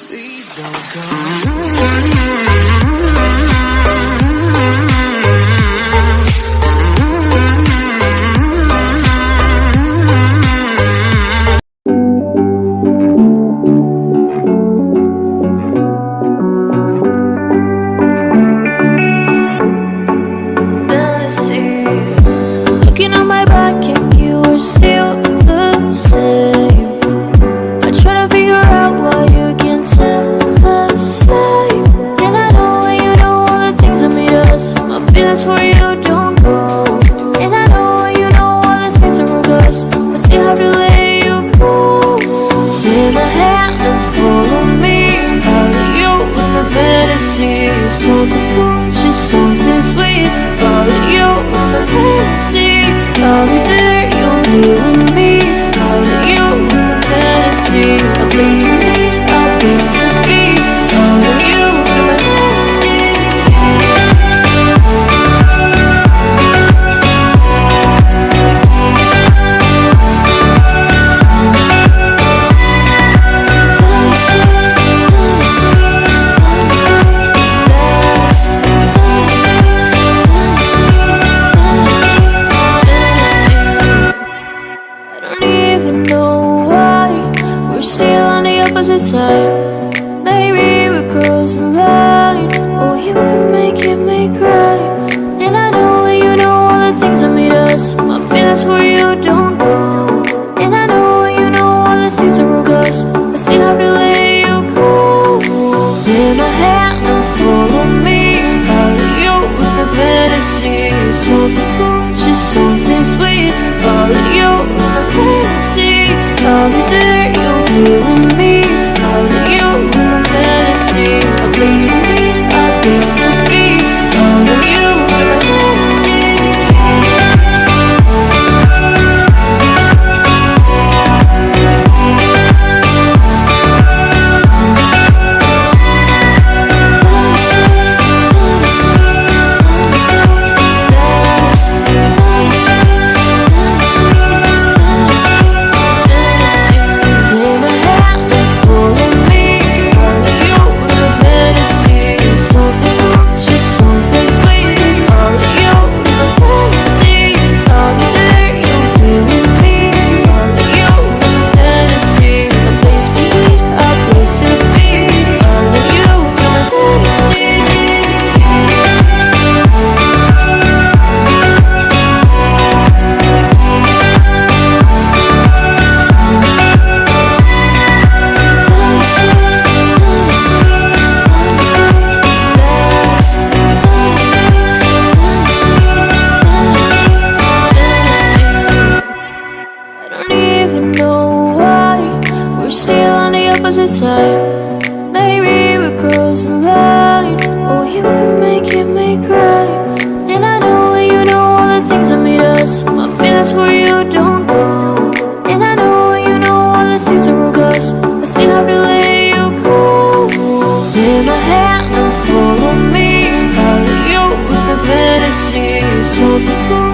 Please don't go. Looking on my back and you are still the same. I try to figure out why you can't tell the same. And I know when you know all the things that made us. My feelings for you don't go. And I know when you know all the things that broke us. I still have to let you go. Take my hand and follow me. Out of you in my fantasy. Something cool, just something sweet. Follow you in my fantasy. I'll be there, you'll be with me. Out of you in my fantasy. A place for me, a place to be. Out of you in my fantasy. Side. Maybe we cross the line. Oh, you would make me cry. And I know when you know all the things that made us. My feelings for you don't go. And I know when you know all the things that broke us. I still have to let you go. Take my hand and follow me. Out of you in my fantasy. Something cool, just something sweet. Follow you in my fantasy. I'll be there, you'll be with me. Out of you in my fantasy. A place for me, a place to be. Out of you in my fantasy. Side. Maybe we cross the line. Oh, you would make me cry. And I know when you know all the things that made us. My feelings for you don't go. And I know when you know all the things that broke us. I still have to let you go. Take my hand and follow me. Out of you in my fantasy. Something cool.